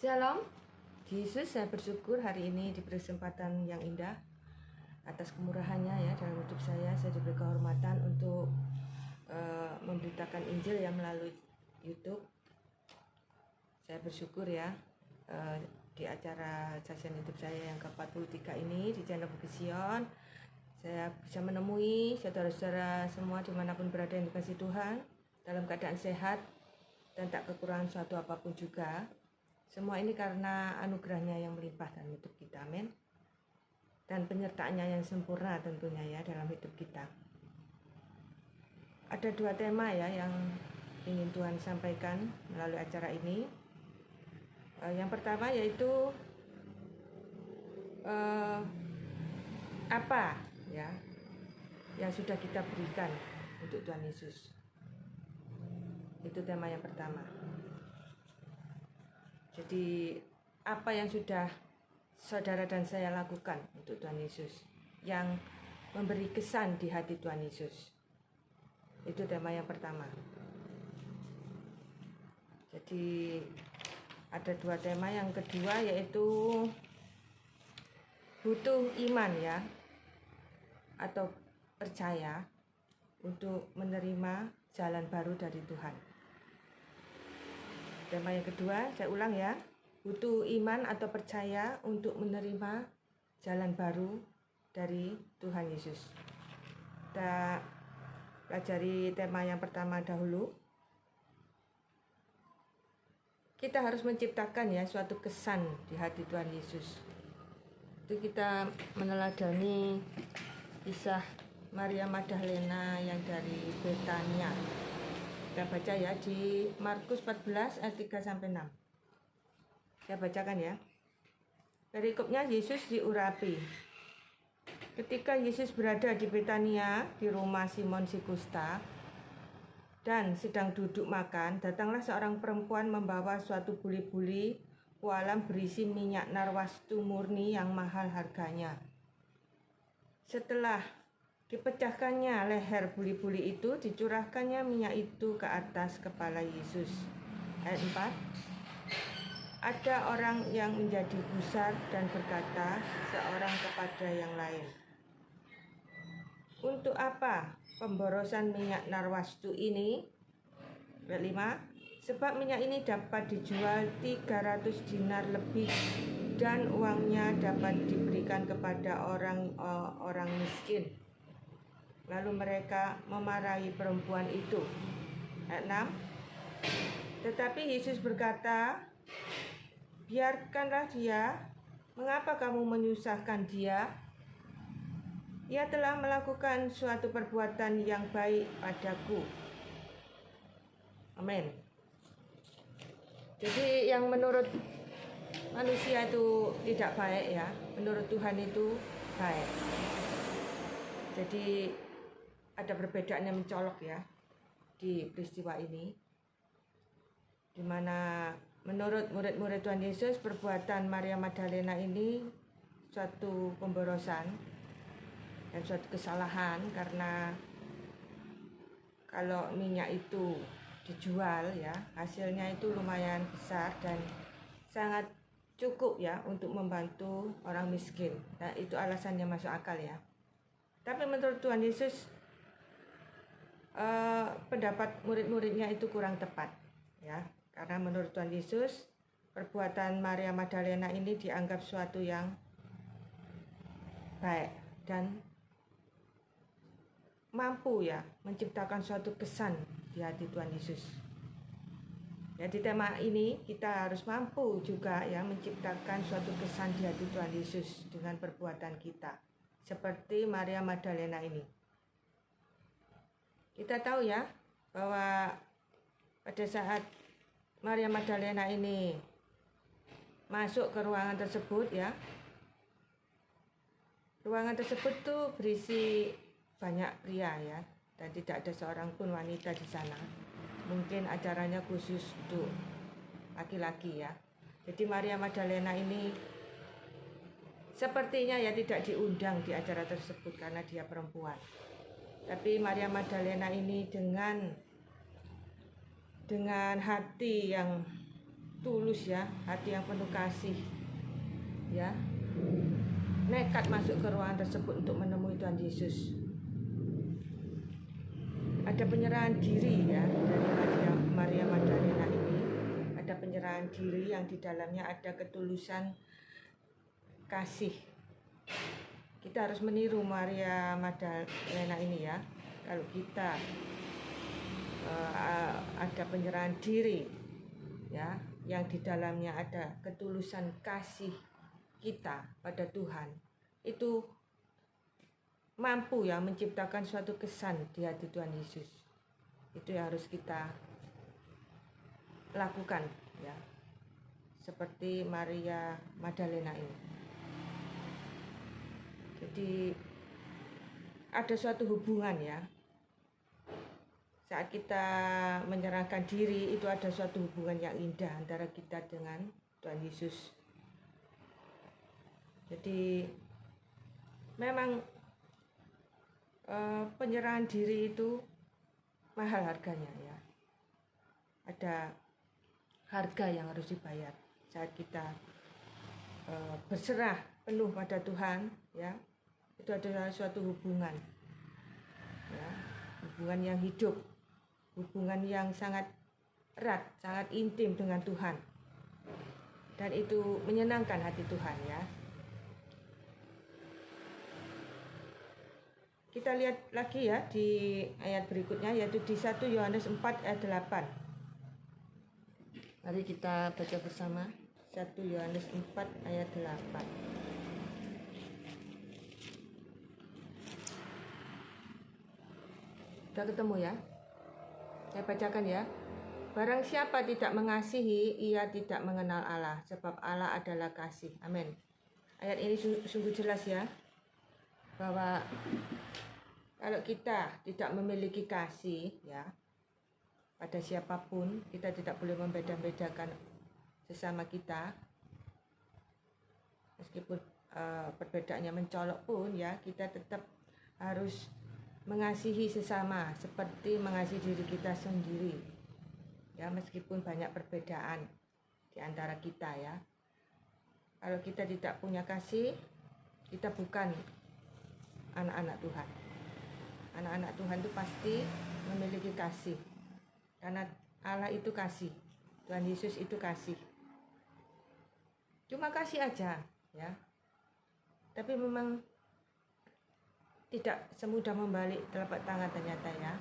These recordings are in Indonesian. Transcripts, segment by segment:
Shalom, Yesus, saya bersyukur hari ini diberi kesempatan yang indah atas kemurahannya ya dalam hidup saya. Saya diberi kehormatan untuk memberitakan Injil yang melalui YouTube. Saya bersyukur ya di acara sajian hidup saya yang ke-43 ini di channel Bukit Sion. Saya bisa menemui saudara-saudara semua dimanapun berada yang dikasihi Tuhan dalam keadaan sehat dan tak kekurangan suatu apapun juga. Semua ini karena anugerahnya yang melimpah dalam hidup kita, amin. Dan penyertaannya yang sempurna tentunya ya dalam hidup kita. Ada dua tema ya yang ingin Tuhan sampaikan melalui acara ini. Yang pertama yaitu apa ya yang sudah kita berikan untuk Tuhan Yesus. Itu tema yang pertama. Jadi apa yang sudah saudara dan saya lakukan untuk Tuhan Yesus yang memberi kesan di hati Tuhan Yesus. Itu tema yang pertama. Jadi ada dua tema. Yang kedua yaitu butuh iman ya atau percaya untuk menerima jalan baru dari Tuhan. Tema yang kedua, saya ulang ya, butuh iman atau percaya untuk menerima jalan baru dari Tuhan Yesus. Kita pelajari tema yang pertama dahulu. Kita harus menciptakan ya suatu kesan di hati Tuhan Yesus. Itu kita meneladani kisah Maria Magdalena yang dari Betania. Kita baca ya di Markus 14 ayat 3-6. Saya bacakan ya. Perikopnya Yesus diurapi. Ketika Yesus berada di Betania di rumah Simon si Kusta dan sedang duduk makan, datanglah seorang perempuan membawa suatu buli-buli pualam berisi minyak narwastu murni yang mahal harganya. Setelah dipecahkannya leher buli-buli itu, dicurahkannya minyak itu ke atas kepala Yesus. Ayat 4. Ada orang yang menjadi gusar dan berkata seorang kepada yang lain, "Untuk apa pemborosan minyak narwastu ini?" Ayat 5. Sebab minyak ini dapat dijual 300 dinar lebih dan uangnya dapat diberikan kepada orang miskin. Lalu mereka memarahi perempuan itu. Ayat 6. Tetapi Yesus berkata, "Biarkanlah dia. Mengapa kamu menyusahkan dia? Ia telah melakukan suatu perbuatan yang baik padaku." Amin. Jadi yang menurut manusia itu tidak baik ya, menurut Tuhan itu baik. Jadi ada perbedaan yang mencolok ya di peristiwa ini, di mana menurut murid-murid Tuhan Yesus perbuatan Maria Magdalena ini suatu pemborosan dan suatu kesalahan, karena kalau minyak itu dijual ya hasilnya itu lumayan besar dan sangat cukup ya untuk membantu orang miskin. Nah, itu alasannya masuk akal ya. Tapi menurut Tuhan Yesus pendapat murid-muridnya itu kurang tepat ya, karena menurut Tuhan Yesus perbuatan Maria Magdalena ini dianggap suatu yang baik dan mampu ya menciptakan suatu kesan di hati Tuhan Yesus. Jadi tema ini kita harus mampu juga ya menciptakan suatu kesan di hati Tuhan Yesus dengan perbuatan kita seperti Maria Magdalena ini. Kita tahu ya bahwa pada saat Maria Magdalena ini masuk ke ruangan tersebut ya, ruangan tersebut tuh berisi banyak pria ya, dan tidak ada seorang pun wanita di sana. Mungkin acaranya khusus untuk laki-laki ya. Jadi Maria Magdalena ini sepertinya ya tidak diundang di acara tersebut karena dia perempuan. Tapi Maria Magdalena ini dengan hati yang tulus ya, hati yang penuh kasih ya, nekat masuk ke ruangan tersebut untuk menemui Tuhan Yesus. Ada penyerahan diri ya dari Maria Magdalena ini. Ada penyerahan diri yang di dalamnya ada ketulusan kasih. Kita harus meniru Maria Magdalena ini ya. Kalau kita ada penyerahan diri ya, yang di dalamnya ada ketulusan kasih kita pada Tuhan, itu mampu ya menciptakan suatu kesan di hati Tuhan Yesus. Itu yang harus kita lakukan ya, seperti Maria Magdalena ini. Jadi ada suatu hubungan ya, saat kita menyerahkan diri itu ada suatu hubungan yang indah antara kita dengan Tuhan Yesus. Jadi memang penyerahan diri itu mahal harganya ya. Ada harga yang harus dibayar saat kita berserah penuh pada Tuhan ya. Itu adalah suatu hubungan ya, hubungan yang hidup, hubungan yang sangat erat, sangat intim dengan Tuhan, dan itu menyenangkan hati Tuhan ya. Kita lihat lagi ya di ayat berikutnya, yaitu di 1 Yohanes 4 ayat 8. Mari kita baca bersama 1 Yohanes 4 ayat 8. Sudah ketemu ya? Saya bacakan ya. Barang siapa tidak mengasihi, ia tidak mengenal Allah, sebab Allah adalah kasih. Amin. Ayat ini sungguh jelas ya, bahwa kalau kita tidak memiliki kasih ya pada siapapun, kita tidak boleh membeda-bedakan sesama kita, meskipun perbedaannya mencolok pun ya, kita tetap harus mengasihi sesama seperti mengasihi diri kita sendiri ya, meskipun banyak perbedaan di antara kita ya. Kalau kita tidak punya kasih, kita bukan anak-anak Tuhan. Anak-anak Tuhan itu pasti memiliki kasih, karena Allah itu kasih, Tuhan Yesus itu kasih. Cuma kasih aja ya, tapi memang tidak semudah membalik telapak tangan ternyata ya.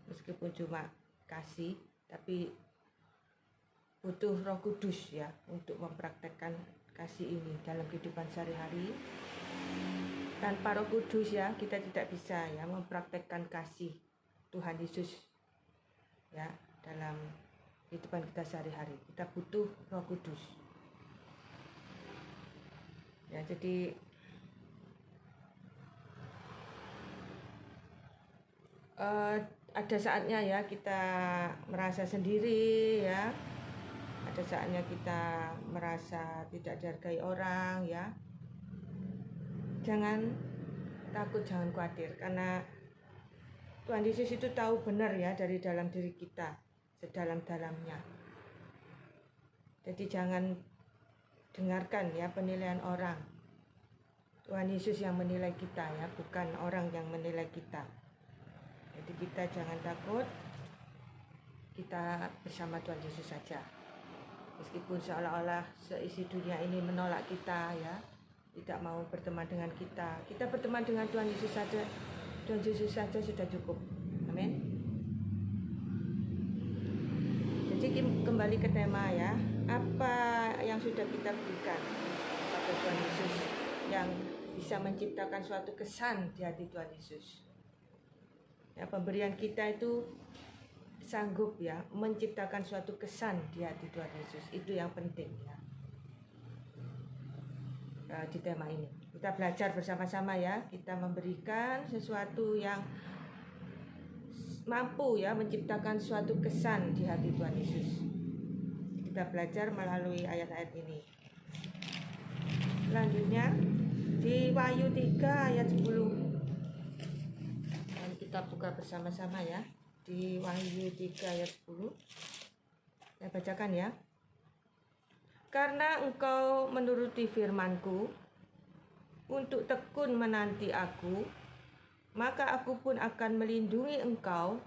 Meskipun cuma kasih, tapi butuh Roh Kudus ya untuk mempraktekkan kasih ini dalam kehidupan sehari-hari. Tanpa Roh Kudus ya, kita tidak bisa ya mempraktekkan kasih Tuhan Yesus ya dalam kehidupan kita sehari-hari. Kita butuh Roh Kudus ya. Jadi ada saatnya ya kita merasa sendiri ya, ada saatnya kita merasa tidak dihargai orang ya. Jangan takut, jangan khawatir, karena Tuhan Yesus itu tahu benar ya dari dalam diri kita, sedalam-dalamnya. Jadi jangan dengarkan ya penilaian orang. Tuhan Yesus yang menilai kita ya, bukan orang yang menilai kita. Jadi kita jangan takut, kita bersama Tuhan Yesus saja. Meskipun seolah-olah seisi dunia ini menolak kita ya, tidak mau berteman dengan kita, kita berteman dengan Tuhan Yesus saja. Tuhan Yesus saja sudah cukup. Amin. Jadi kembali ke tema ya, apa yang sudah kita berikan kepada Tuhan Yesus yang bisa menciptakan suatu kesan di hati Tuhan Yesus ya. Pemberian kita itu sanggup ya menciptakan suatu kesan di hati Tuhan Yesus. Itu yang penting ya. Di tema ini kita belajar bersama-sama ya, kita memberikan sesuatu yang mampu ya menciptakan suatu kesan di hati Tuhan Yesus. Kita belajar melalui ayat-ayat ini. Selanjutnya di Wahyu 3 ayat 10. Dan kita buka bersama-sama ya, di Wahyu 3 ayat 10. Saya bacakan ya. Karena engkau menuruti firman-Ku untuk tekun menanti Aku, maka Aku pun akan melindungi engkau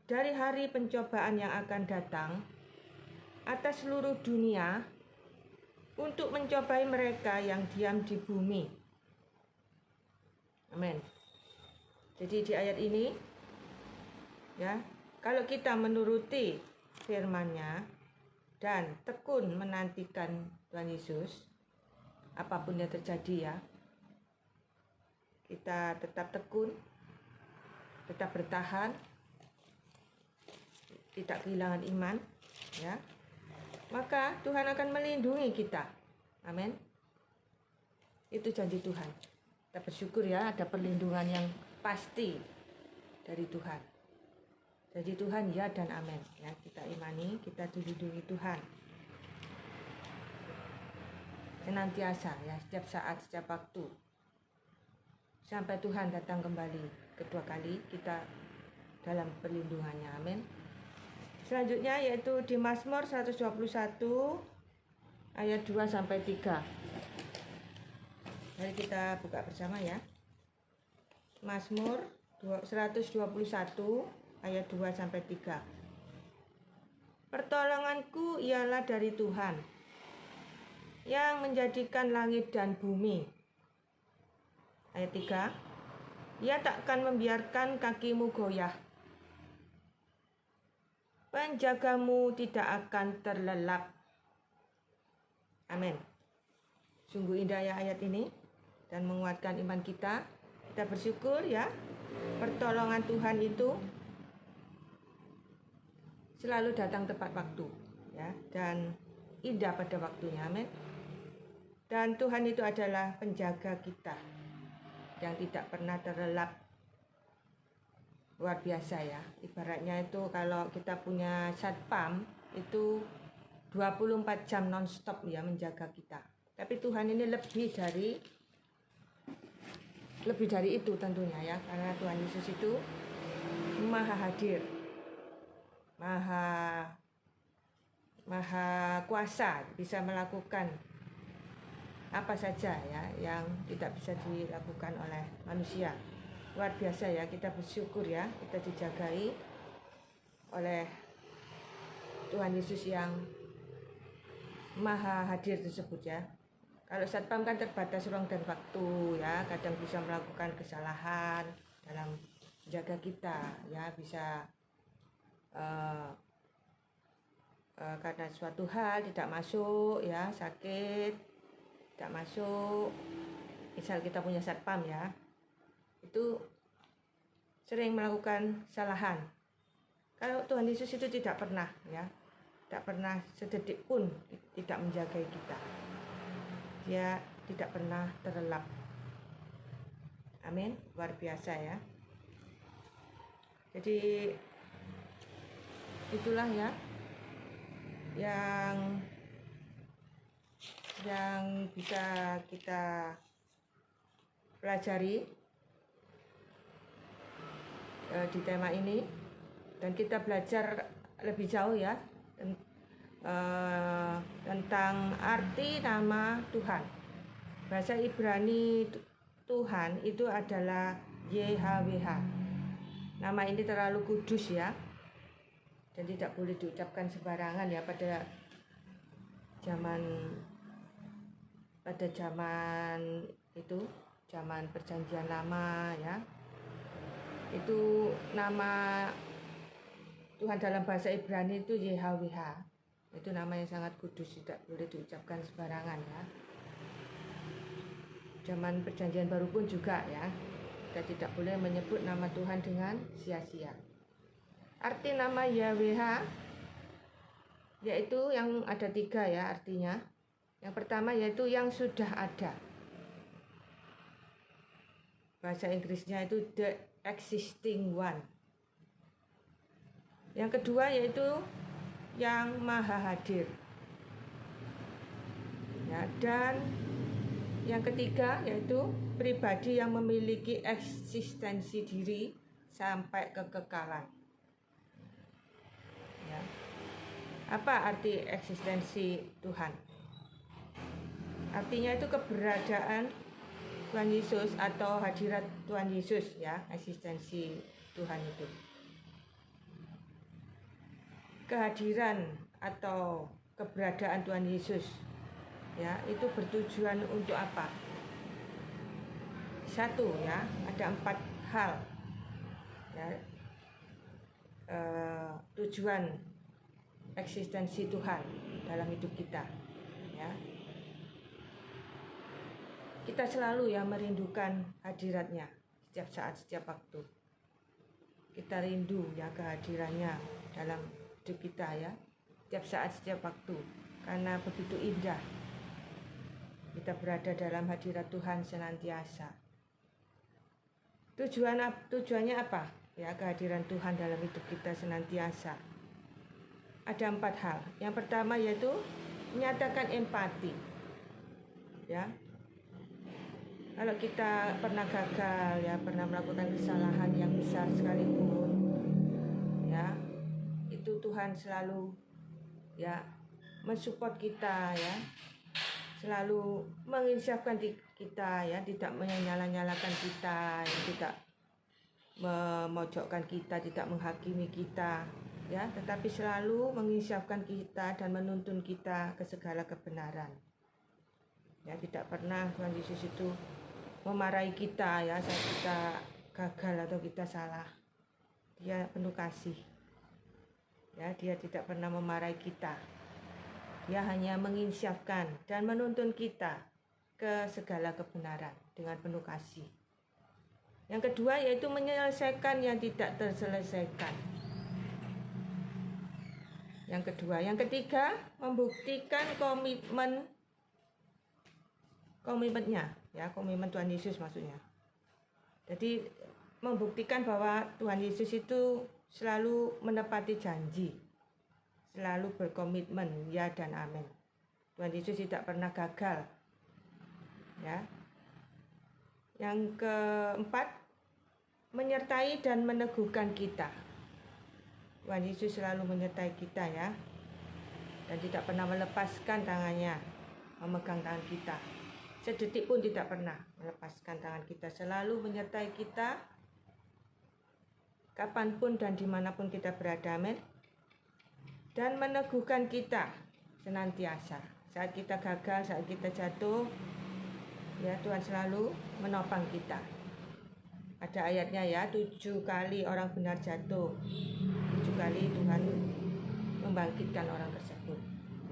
dari hari pencobaan yang akan datang atas seluruh dunia untuk mencobai mereka yang diam di bumi. Amin. Jadi di ayat ini, ya, kalau kita menuruti firman-Nya dan tekun menantikan Tuhan Yesus, apapun yang terjadi ya, kita tetap tekun, tetap bertahan, tidak kehilangan iman, ya, maka Tuhan akan melindungi kita. Amin. Itu janji Tuhan. Kita bersyukur ya, ada perlindungan yang pasti dari Tuhan. Janji Tuhan ya dan amin. Ya, kita imani, kita dilindungi Tuhan. Senantiasa ya, setiap saat, setiap waktu. Sampai Tuhan datang kembali kedua kali, kita dalam perlindungannya. Amin. Selanjutnya yaitu di Mazmur 121 ayat 2 sampai 3. Mari kita buka bersama ya. Mazmur 121 ayat 2 sampai 3. Pertolonganku ialah dari Tuhan yang menjadikan langit dan bumi. Ayat 3. Ia takkan membiarkan kakimu goyah. Penjagamu tidak akan terlelap. Amin. Sungguh indah ya ayat ini dan menguatkan iman kita. Kita bersyukur ya, pertolongan Tuhan itu selalu datang tepat waktu ya, dan indah pada waktunya. Amin. Dan Tuhan itu adalah penjaga kita yang tidak pernah terlelap. Luar biasa ya. Ibaratnya itu kalau kita punya satpam itu 24 jam non-stop ya menjaga kita. Tapi Tuhan ini lebih dari itu tentunya ya, karena Tuhan Yesus itu maha hadir, maha kuasa, bisa melakukan apa saja ya yang tidak bisa dilakukan oleh manusia. Luar biasa ya, kita bersyukur ya, kita dijagai oleh Tuhan Yesus yang maha hadir tersebut ya. Kalau satpam kan terbatas ruang dan waktu ya, kadang bisa melakukan kesalahan dalam menjaga kita ya, bisa karena suatu hal tidak masuk ya, sakit tidak masuk. Misal kita punya satpam ya, itu sering melakukan kesalahan. Kalau Tuhan Yesus itu tidak pernah ya, tidak pernah sedetik pun tidak menjaga kita. Dia tidak pernah terlelap. Amin. Luar biasa ya. Jadi itulah ya yang bisa kita pelajari di tema ini, dan kita belajar lebih jauh ya tentang arti nama Tuhan. Bahasa Ibrani Tuhan itu adalah YHWH. Nama ini terlalu kudus ya, dan tidak boleh diucapkan sembarangan ya pada zaman itu, zaman Perjanjian Lama ya. Itu nama Tuhan dalam bahasa Ibrani itu YHWH. Itu nama yang sangat kudus, tidak boleh diucapkan sembarangan ya. Zaman Perjanjian Baru pun juga ya, kita tidak boleh menyebut nama Tuhan dengan sia-sia. Arti nama YHWH yaitu yang ada 3 ya artinya. Yang pertama yaitu yang sudah ada. Bahasa Inggrisnya itu the existing one. Yang kedua yaitu yang maha hadir. Ya, dan yang ketiga yaitu pribadi yang memiliki eksistensi diri sampai kekekalan. Ya. Apa arti eksistensi Tuhan? Artinya itu keberadaan Tuhan Yesus atau hadirat Tuhan Yesus ya, eksistensi Tuhan itu. Kehadiran atau keberadaan Tuhan Yesus ya, itu bertujuan untuk apa? Satu ya, ada 4 hal ya, tujuan eksistensi Tuhan dalam hidup kita ya. Kita selalu ya merindukan hadiratnya setiap saat, setiap waktu. Kita rindu ya kehadirannya dalam hidup kita ya, setiap saat, setiap waktu. Karena begitu indah kita berada dalam hadirat Tuhan senantiasa. Tujuannya apa? Ya, kehadiran Tuhan dalam hidup kita senantiasa. Ada 4 hal. Yang pertama yaitu menyatakan empati. Ya. Kalau kita pernah gagal ya, pernah melakukan kesalahan yang besar sekalipun ya, itu Tuhan selalu ya mensupport kita ya, selalu menginsafkan kita ya, tidak menyala-nyalakan kita ya, tidak memojokkan kita, tidak menghakimi kita ya, tetapi selalu menginsafkan kita dan menuntun kita ke segala kebenaran. Ya, tidak pernah Tuhan Yesus itu memarahi kita ya saat kita gagal atau kita salah. Dia penuh kasih. Ya, dia tidak pernah memarahi kita. Dia hanya menginsafkan dan menuntun kita ke segala kebenaran dengan penuh kasih. Yang kedua yaitu menyelesaikan yang tidak terselesaikan. Yang ketiga membuktikan komitmennya ya, komitmen Tuhan Yesus maksudnya. Jadi membuktikan bahwa Tuhan Yesus itu selalu menepati janji, selalu berkomitmen ya dan amin. Tuhan Yesus tidak pernah gagal ya. Yang keempat, menyertai dan meneguhkan kita. Tuhan Yesus selalu menyertai kita ya, dan tidak pernah melepaskan tangannya, memegang tangan kita. Sedetik pun tidak pernah melepaskan tangan kita, selalu menyertai kita kapanpun dan dimanapun kita berada, amin. Dan meneguhkan kita senantiasa. Saat kita gagal, saat kita jatuh, ya Tuhan selalu menopang kita. Ada ayatnya ya, 7 kali orang benar jatuh, 7 kali Tuhan membangkitkan orang tersebut,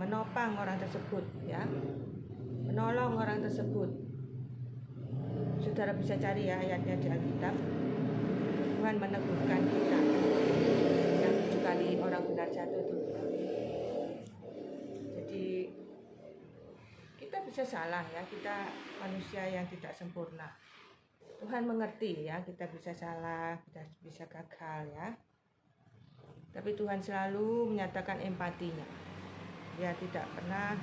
menopang orang tersebut ya, menolong orang tersebut. Saudara bisa cari ya ayatnya di Alkitab. Tuhan meneguhkan kita. Yang 7 kali orang benar jatuh itu. Jadi kita bisa salah ya, kita manusia yang tidak sempurna. Tuhan mengerti ya, kita bisa salah, kita bisa gagal ya. Tapi Tuhan selalu menyatakan empatinya. Dia tidak pernah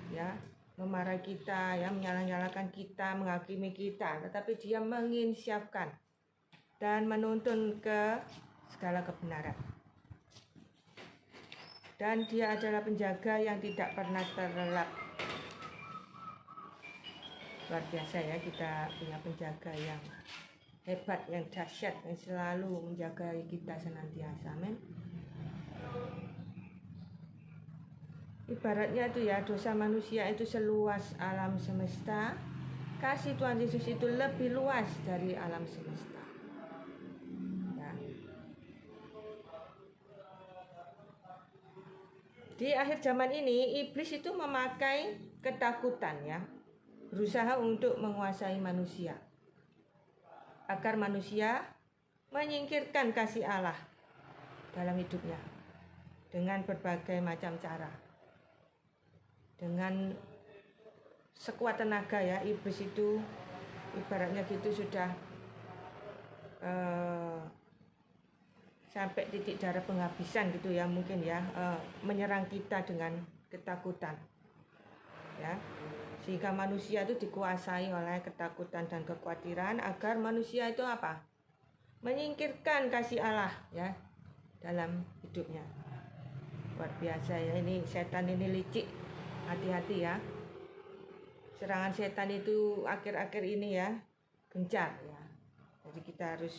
ya memarahi kita ya, menyala-nyalakan kita, menghakimi kita, tetapi dia menginsafkan dan menuntun ke segala kebenaran. Dan dia adalah penjaga yang tidak pernah terlelap. Luar biasa ya, kita punya penjaga yang hebat, yang dahsyat, yang selalu menjaga kita senantiasa, amin. Ibaratnya itu ya, dosa manusia itu seluas alam semesta, kasih Tuhan Yesus itu lebih luas dari alam semesta ya. Di akhir zaman ini iblis itu memakai ketakutan ya, berusaha untuk menguasai manusia agar manusia menyingkirkan kasih Allah dalam hidupnya dengan berbagai macam cara. Dengan sekuat tenaga ya, iblis itu ibaratnya gitu sudah sampai titik darah penghabisan gitu ya, mungkin ya, menyerang kita dengan ketakutan ya, sehingga manusia itu dikuasai oleh ketakutan dan kekhawatiran agar manusia itu apa? Menyingkirkan kasih Allah ya dalam hidupnya. luar biasa ya, ini setan ini licik, hati-hati ya. Serangan setan itu akhir-akhir ini ya gencar ya, jadi kita harus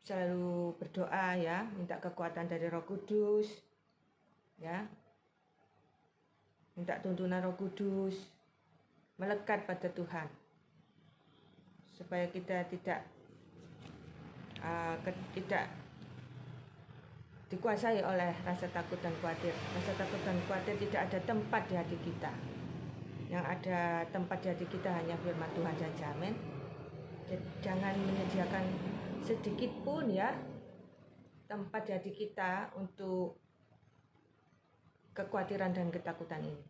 selalu berdoa ya, minta kekuatan dari Roh Kudus ya, minta tuntunan Roh Kudus, melekat pada Tuhan supaya kita tidak dikuasai oleh rasa takut dan khawatir. Rasa takut dan khawatir tidak ada tempat di hati kita. Yang ada tempat di hati kita hanya firman Tuhan saja. Amin. Jangan menyediakan sedikit pun ya tempat di hati kita untuk kekhawatiran dan ketakutan ini.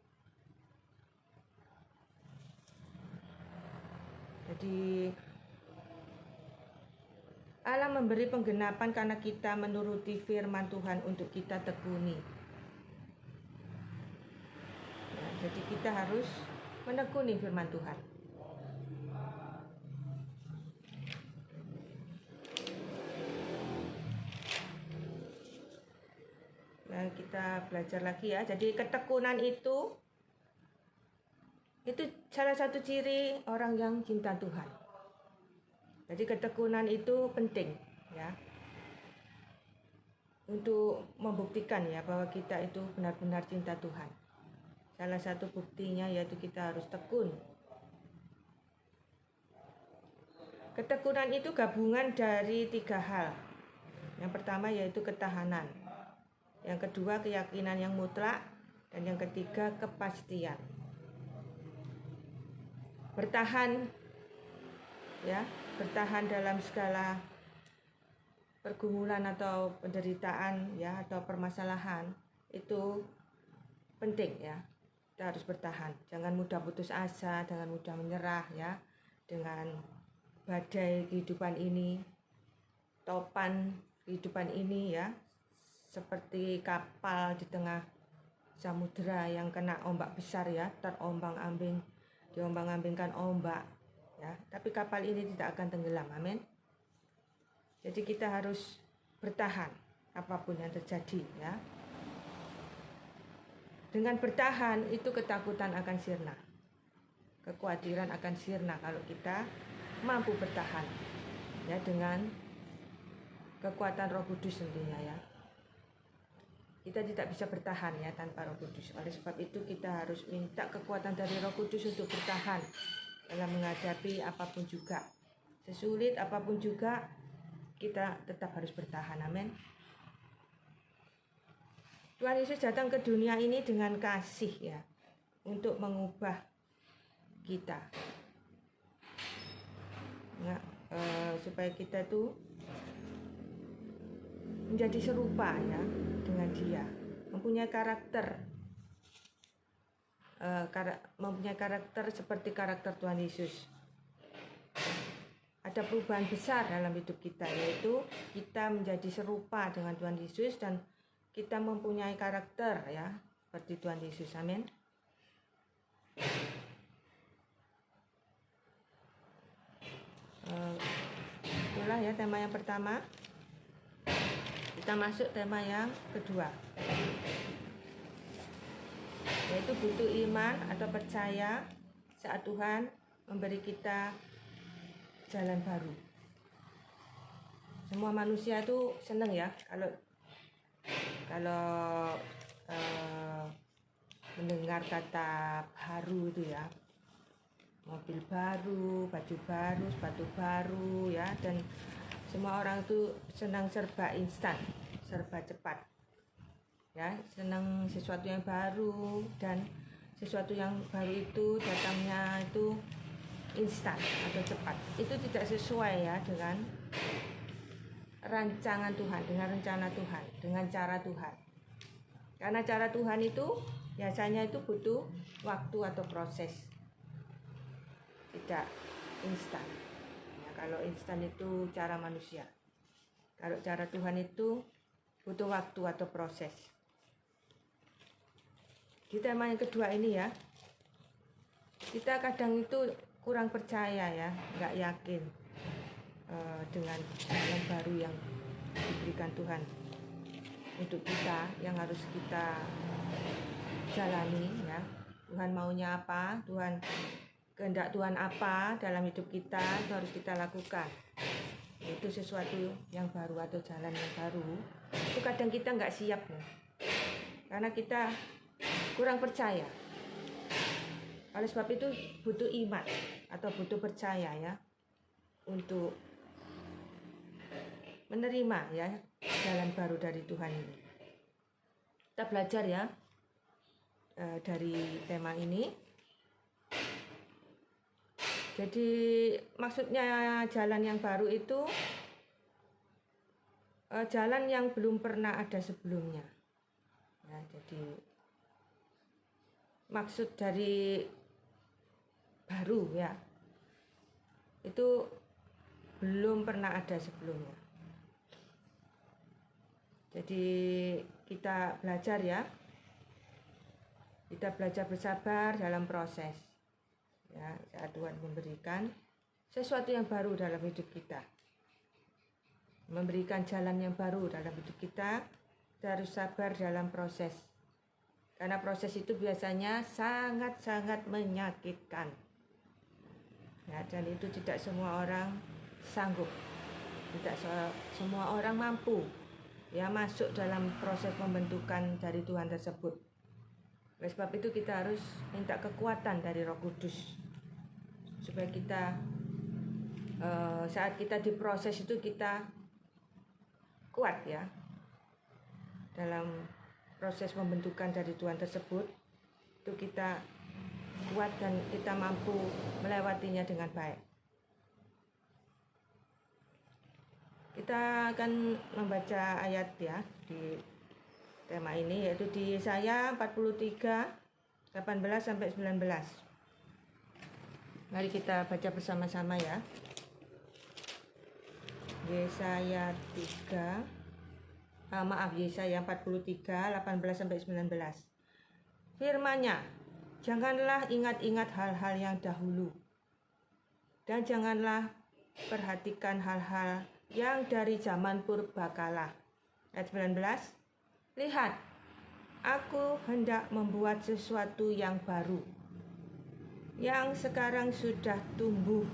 Jadi Allah memberi penggenapan karena kita menuruti firman Tuhan untuk kita tekuni. Ya, jadi kita harus menekuni firman Tuhan. Nah, kita belajar lagi ya. Jadi ketekunan itu salah satu ciri orang yang cinta Tuhan. Jadi ketekunan itu penting ya, untuk membuktikan ya bahwa kita itu benar-benar cinta Tuhan. Salah satu buktinya yaitu kita harus tekun. Ketekunan itu gabungan dari 3 hal. Yang pertama yaitu ketahanan, yang kedua keyakinan yang mutlak, dan yang ketiga kepastian. Bertahan ya, bertahan dalam segala pergumulan atau penderitaan ya, atau permasalahan itu penting ya. Kita harus bertahan, jangan mudah putus asa, jangan mudah menyerah ya dengan badai kehidupan ini, topan kehidupan ini ya, seperti kapal di tengah samudera yang kena ombak besar ya, terombang-ambing, diombang-ambingkan ombak ya, tapi kapal ini tidak akan tenggelam. Amin. Jadi kita harus bertahan apapun yang terjadi ya. Dengan bertahan itu ketakutan akan sirna, kekhawatiran akan sirna kalau kita mampu bertahan ya, dengan kekuatan Roh Kudus tentunya ya. Kita tidak bisa bertahan ya tanpa Roh Kudus. Oleh sebab itu kita harus minta kekuatan dari Roh Kudus untuk bertahan dalam menghadapi apapun juga, sesulit apapun juga, kita tetap harus bertahan. Amin. Tuhan Yesus datang ke dunia ini dengan kasih ya, untuk mengubah kita ya, supaya kita tuh menjadi serupa ya dengan Dia, mempunyai karakter seperti karakter Tuhan Yesus. Ada perubahan besar dalam hidup kita, yaitu kita menjadi serupa dengan Tuhan Yesus dan kita mempunyai karakter ya seperti Tuhan Yesus. Amin. Itulah ya tema yang pertama. Kita masuk tema yang kedua, yaitu butuh iman atau percaya saat Tuhan memberi kita jalan baru. Semua manusia itu senang ya kalau mendengar kata baru itu ya, mobil baru, baju baru, sepatu baru ya, dan semua orang itu senang serba instan, serba cepat ya, senang sesuatu yang baru, dan sesuatu yang baru itu datangnya itu instan atau cepat. Itu tidak sesuai ya dengan rancangan Tuhan, dengan rencana Tuhan, dengan cara Tuhan. Karena cara Tuhan itu biasanya itu butuh waktu atau proses, tidak instan ya. Kalau instan itu cara manusia, kalau cara Tuhan itu butuh waktu atau proses. Di tema yang kedua ini ya, kita kadang itu kurang percaya ya, nggak yakin dengan jalan baru yang diberikan Tuhan. untuk kita, yang harus kita jalani ya. Tuhan maunya apa, kehendak Tuhan apa dalam hidup kita, itu harus kita lakukan. Itu sesuatu yang baru atau jalan yang baru. Itu kadang kita nggak siap nih, karena kita kurang percaya. Oleh sebab itu butuh iman atau butuh percaya ya, untuk menerima ya jalan baru dari Tuhan ini. Kita belajar ya dari tema ini. Jadi maksudnya jalan yang baru itu jalan yang belum pernah ada sebelumnya. Ya, jadi maksud dari baru ya, itu belum pernah ada sebelumnya. Jadi kita belajar ya, kita belajar bersabar dalam proses ya, saat Tuhan memberikan sesuatu yang baru dalam hidup kita, memberikan jalan yang baru dalam hidup kita harus sabar dalam proses, karena proses itu biasanya sangat-sangat menyakitkan ya, dan itu tidak semua orang sanggup, tidak semua orang mampu ya masuk dalam proses pembentukan dari Tuhan tersebut. Oleh sebab itu kita harus minta kekuatan dari Roh Kudus, supaya kita saat kita diproses itu kita kuat ya dalam proses pembentukan dari Tuhan tersebut. Itu kita kuat dan kita mampu melewatinya dengan baik. Kita akan membaca ayat ya di tema ini, yaitu di Yesaya 43 18 sampai 19. Mari kita baca bersama-sama ya. Yesaya 43 18 sampai 19. Firman-Nya, janganlah ingat-ingat hal-hal yang dahulu, dan janganlah perhatikan hal-hal yang dari zaman purbakala. Ayat 19. Lihat, aku hendak membuat sesuatu yang baru, yang sekarang sudah tumbuh.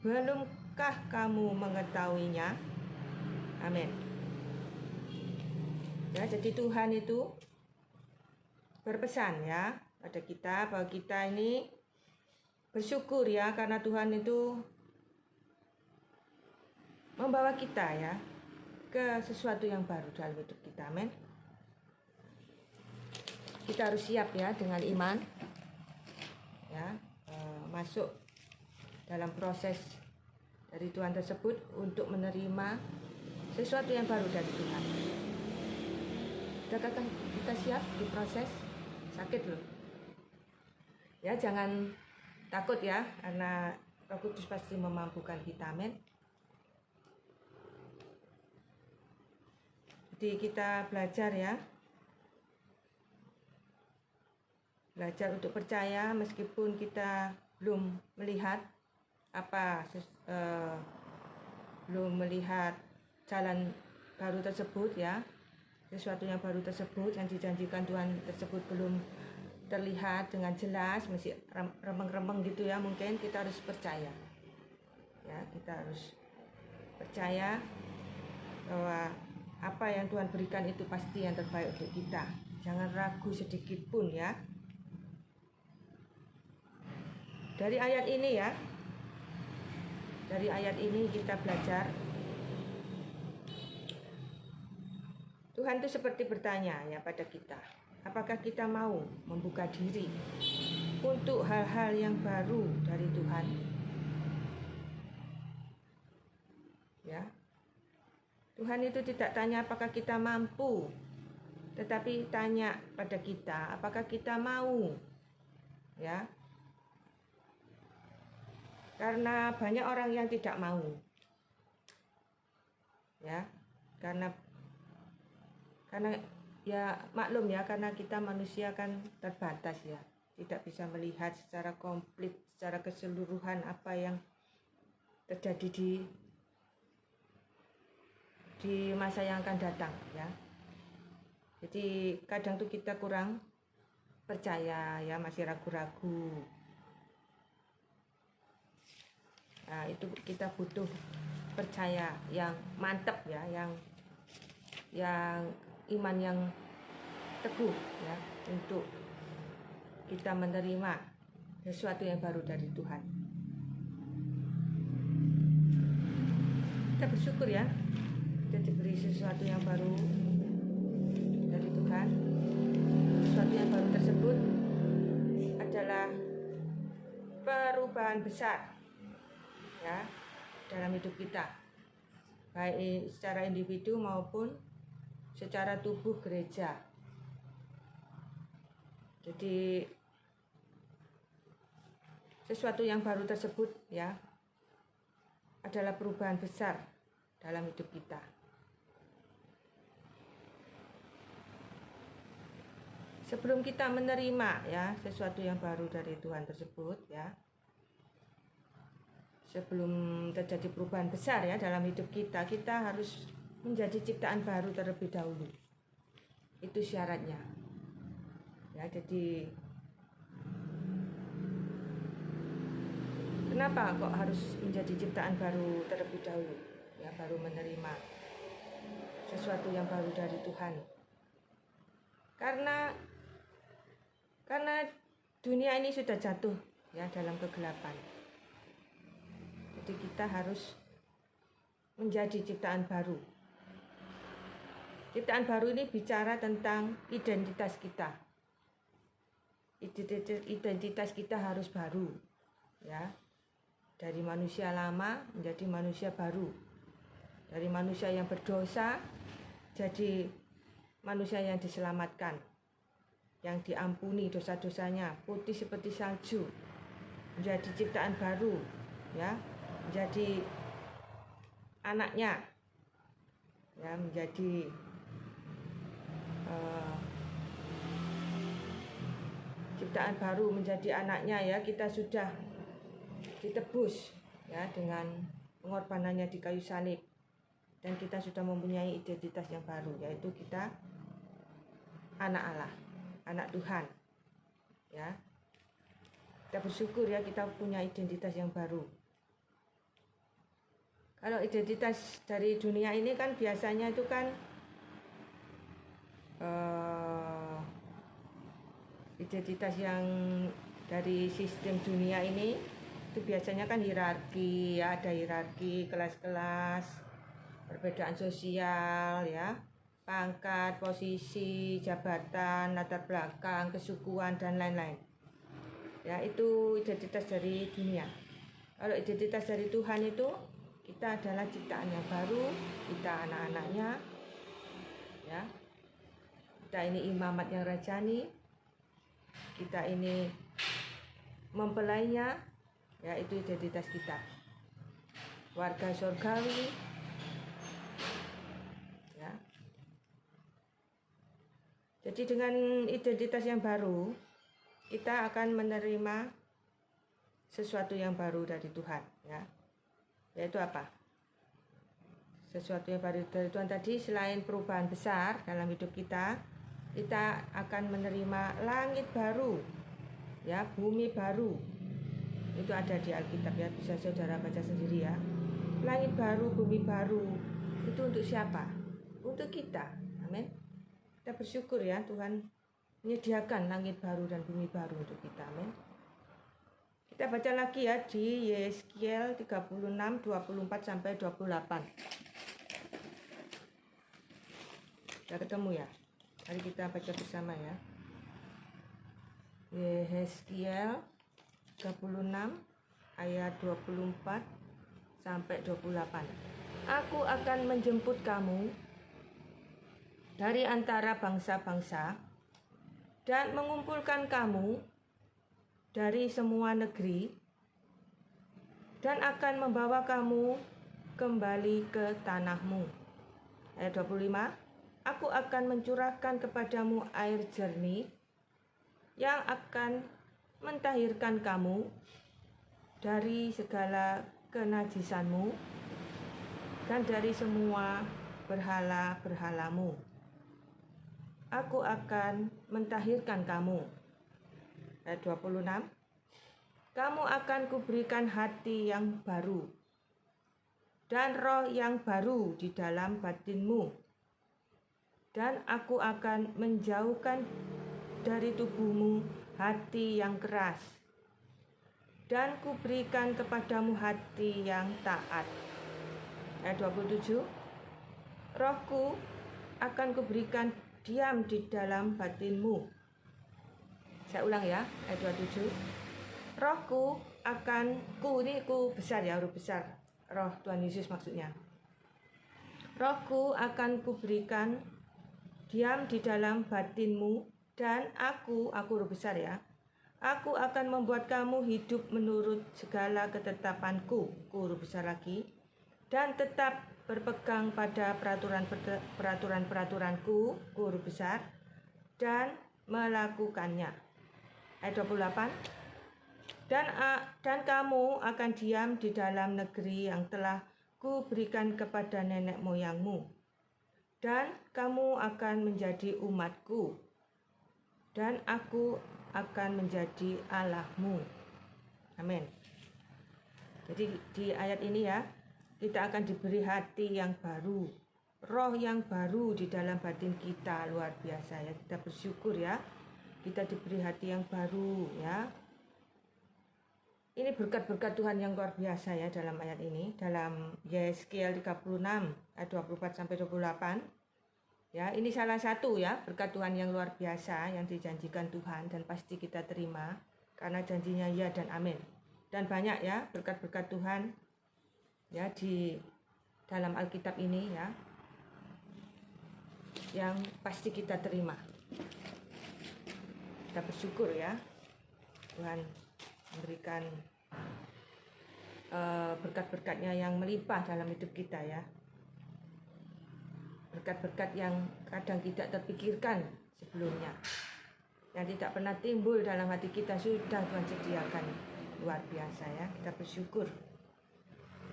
Belumkah kamu mengetahuinya? Amin. Ya, jadi Tuhan itu berpesan ya pada kita, bahwa kita ini bersyukur ya, karena Tuhan itu membawa kita ya ke sesuatu yang baru dalam hidup kita. Amin. Kita harus siap ya dengan iman ya, masuk dalam proses dari Tuhan tersebut untuk menerima sesuatu yang baru dari Tuhan. Kita siap di proses, sakit loh ya, jangan takut ya, karena Roh Kudus pasti memampukan kita. Amin. Jadi kita belajar ya, belajar untuk percaya meskipun kita belum melihat belum melihat jalan baru tersebut ya, sesuatu yang baru tersebut yang dijanjikan Tuhan tersebut belum terlihat dengan jelas, masih remeng-remeng gitu ya, mungkin kita harus percaya ya, kita harus percaya bahwa apa yang Tuhan berikan itu pasti yang terbaik untuk kita. Jangan ragu sedikit pun ya. Dari ayat ini ya, dari ayat ini kita belajar, Tuhan itu seperti bertanya ya pada kita, apakah kita mau membuka diri untuk hal-hal yang baru dari Tuhan? Ya. Tuhan itu tidak tanya apakah kita mampu, tetapi tanya pada kita apakah kita mau. Ya. Karena banyak orang yang tidak mau. Ya. Karena ya maklum ya, karena kita manusia kan terbatas ya, tidak bisa melihat secara komplit, secara keseluruhan apa yang terjadi di di masa yang akan datang ya. Jadi kadang tuh kita kurang percaya ya, masih ragu-ragu. Nah, itu kita butuh percaya yang mantap ya, yang iman yang teguh ya, untuk kita menerima sesuatu yang baru dari Tuhan. Kita bersyukur ya, kita diberi sesuatu yang baru dari Tuhan. Sesuatu yang baru tersebut adalah perubahan besar ya dalam hidup kita, baik secara individu maupun secara tubuh gereja. Jadi sesuatu yang baru tersebut ya adalah perubahan besar dalam hidup kita. Sebelum kita menerima ya sesuatu yang baru dari Tuhan tersebut ya, sebelum terjadi perubahan besar ya dalam hidup kita, kita harus menjadi ciptaan baru terlebih dahulu. Itu syaratnya. Ya, jadi kenapa kok harus menjadi ciptaan baru terlebih dahulu? Ya, baru menerima sesuatu yang baru dari Tuhan. Karena dunia ini sudah jatuh ya dalam kegelapan. Jadi kita harus menjadi ciptaan baru. Ciptaan baru ini bicara tentang identitas kita. Identitas kita harus baru ya. Dari manusia lama menjadi manusia baru. Dari manusia yang berdosa jadi manusia yang diselamatkan, yang diampuni dosa-dosanya, putih seperti salju, menjadi ciptaan baru ya, menjadi anaknya ya, menjadi ciptaan baru, menjadi anaknya ya. Kita sudah ditebus ya dengan pengorbanannya di kayu salib, dan kita sudah mempunyai identitas yang baru, yaitu kita anak Allah, anak Tuhan ya. Kita bersyukur ya, kita punya identitas yang baru. Kalau identitas dari dunia ini kan biasanya itu kan identitas yang dari sistem dunia ini itu biasanya kan hierarki ya, ada hierarki, kelas-kelas, perbedaan sosial ya, pangkat, posisi, jabatan, latar belakang, kesukuan dan lain-lain. Ya, itu identitas dari dunia. Kalau identitas dari Tuhan itu, kita adalah ciptaan yang baru, kita anak-anaknya ya. Kita ini imamat yang rajani, kita ini mempelainya ya, itu identitas kita. Warga surgawi ya. Jadi dengan identitas yang baru, kita akan menerima sesuatu yang baru dari Tuhan ya. Yaitu apa? Sesuatu yang baru dari Tuhan tadi, selain perubahan besar dalam hidup kita akan menerima langit baru ya, bumi baru. Itu ada di Alkitab ya, bisa saudara baca sendiri ya. Langit baru, bumi baru. Itu untuk siapa? Untuk kita. Amin. Kita bersyukur ya, Tuhan menyediakan langit baru dan bumi baru untuk kita. Amin. Kita baca lagi ya di Yeskiel 36, 24 sampai 28. Sudah ketemu ya? Mari kita baca bersama ya. Yeskiel 36 ayat 24 sampai 28. Aku akan menjemput kamu dari antara bangsa-bangsa dan mengumpulkan kamu dari semua negeri, dan akan membawa kamu kembali ke tanahmu. Ayat 25. Aku akan mencurahkan kepadamu air jernih yang akan mentahirkan kamu dari segala kenajisanmu dan dari semua berhala-berhalamu. Aku akan mentahirkan kamu. Ayat 26. Kamu akan kuberikan hati yang baru dan roh yang baru di dalam batinmu. Dan aku akan menjauhkan dari tubuhmu hati yang keras, dan kuberikan kepadamu hati yang taat. Ayat 27. Rohku akan kuberikan diam di dalam batinmu. Saya ulang ya, ayat 27. Rohku akan, ini ku besar ya, huruf besar. Roh Tuhan Yesus maksudnya. Rohku akan kuberikan diam di dalam batinmu, dan aku huruf besar ya. Aku akan membuat kamu hidup menurut segala ketetapanku, huruf besar lagi, dan tetap berpegang pada peraturan-peraturanku, huruf besar, dan melakukannya. Ayat 28. Dan kamu akan diam di dalam negeri yang telah kuberikan kepada nenek moyangmu, dan kamu akan menjadi umatku, dan aku akan menjadi Allahmu. Amin. Jadi di ayat ini ya, kita akan diberi hati yang baru, roh yang baru di dalam batin kita. Luar biasa ya, kita bersyukur ya, kita diberi hati yang baru ya. Ini berkat-berkat Tuhan yang luar biasa ya dalam ayat ini, dalam Yeskiel 36 ayat 24-28. Ya, ini salah satu ya berkat Tuhan yang luar biasa yang dijanjikan Tuhan, dan pasti kita terima karena janjinya ya dan amin. Dan banyak ya berkat-berkat Tuhan ya di dalam Alkitab ini ya, yang pasti kita terima. Kita bersyukur ya, Tuhan memberikan berkat-berkatnya yang melimpah dalam hidup kita ya. Berkat-berkat yang kadang tidak terpikirkan sebelumnya, yang tidak pernah timbul dalam hati kita, sudah Tuhan sediakan. Luar biasa ya, kita bersyukur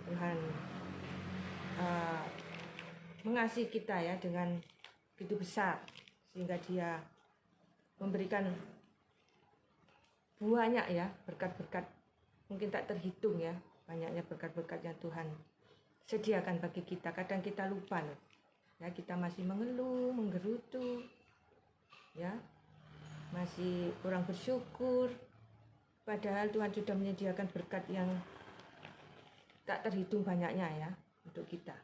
Tuhan mengasihi kita ya dengan begitu besar, sehingga Dia memberikan banyak ya berkat-berkat, mungkin tak terhitung ya banyaknya berkat-berkat yang Tuhan sediakan bagi kita. Kadang kita lupa loh ya, kita masih mengeluh, menggerutu ya, masih kurang bersyukur, padahal Tuhan sudah menyediakan berkat yang tak terhitung banyaknya ya untuk kita.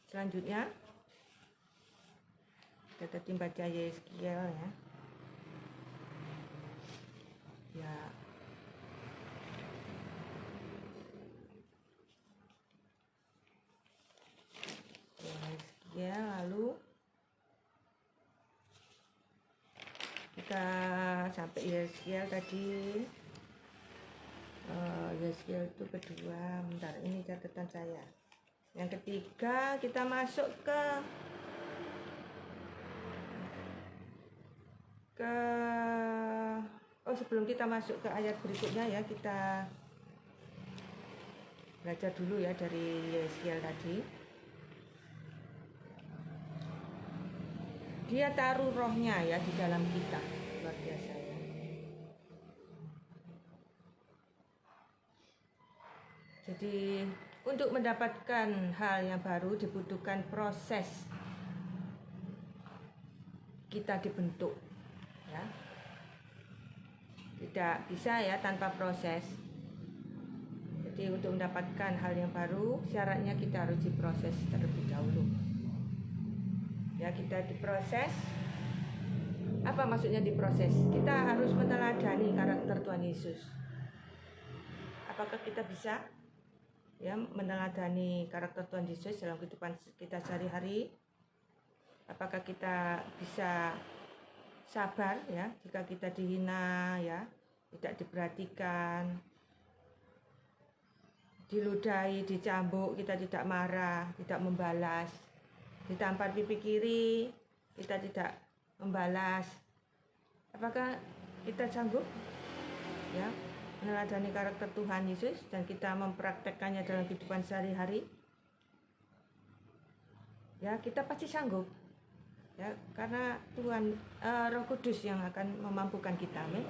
Selanjutnya kita tadi baca Yeskiel ya. Ya. Yeskiel, lalu kita sampai Yeskiel tadi. Yeskiel itu kedua, bentar ini catatan saya. Yang ketiga kita masuk sebelum kita masuk ke ayat berikutnya ya, kita belajar dulu ya dari Yeskiel tadi. Dia taruh rohnya ya di dalam kita, luar biasa ya. Jadi untuk mendapatkan hal yang baru dibutuhkan proses kita dibentuk ya. Tidak bisa ya tanpa proses. Jadi untuk mendapatkan hal yang baru, syaratnya kita harus diproses terlebih dahulu. Ya, kita diproses. Apa maksudnya diproses? Kita harus meneladani karakter Tuhan Yesus. Apakah kita bisa ya meneladani karakter Tuhan Yesus dalam kehidupan kita sehari-hari? Apakah kita bisa sabar ya jika kita dihina ya, tidak diperhatikan, diludahi, dicambuk, kita tidak marah, tidak membalas, ditampar pipi kiri, kita tidak membalas. Apakah kita sanggup ya meneladani karakter Tuhan Yesus dan kita mempraktekkannya dalam kehidupan sehari-hari, ya kita pasti sanggup. Ya, karena Tuhan Roh Kudus yang akan memampukan kita. Amin.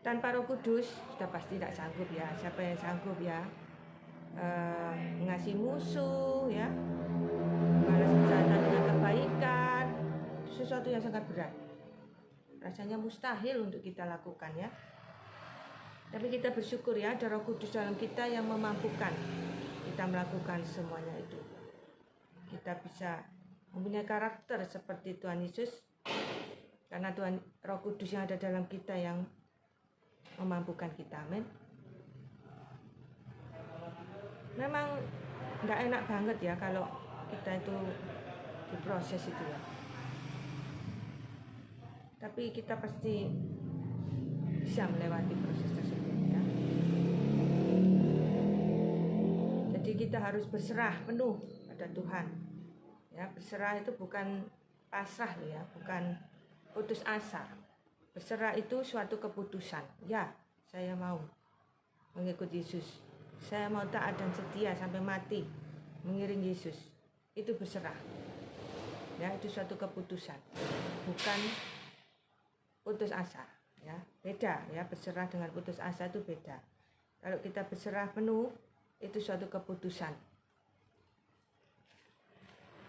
Tanpa Roh Kudus kita pasti tidak sanggup ya. Siapa yang sanggup ya mengasihi musuh ya, balas kejahatan dengan kebaikan, sesuatu yang sangat berat. Rasanya mustahil untuk kita lakukan ya. Tapi kita bersyukur ya, ada Roh Kudus dalam kita yang memampukan kita melakukan semuanya itu. Kita bisa mempunyai karakter seperti Tuhan Yesus karena Tuhan Roh Kudus yang ada dalam kita yang memampukan kita. Amin. Memang nggak enak banget ya kalau kita itu diproses itu ya. Tapi kita pasti bisa melewati proses tersebut ya. Jadi kita harus berserah penuh pada Tuhan. Ya, berserah itu bukan pasrah ya, bukan putus asa. Berserah itu suatu keputusan. Ya, saya mau mengikuti Yesus. Saya mau taat dan setia sampai mati mengiring Yesus. Itu berserah. Ya, itu suatu keputusan. Bukan putus asa. Ya, beda ya, berserah dengan putus asa itu beda. Kalau kita berserah penuh, itu suatu keputusan.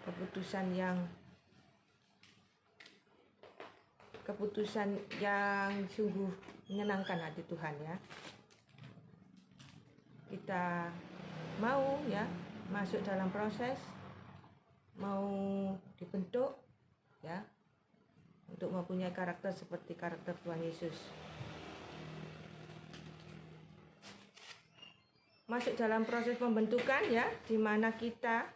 Keputusan yang sungguh menyenangkan hati Tuhan ya. Kita mau ya masuk dalam proses, mau dibentuk ya untuk mempunyai karakter seperti karakter Tuhan Yesus. Masuk dalam proses pembentukan ya, di mana kita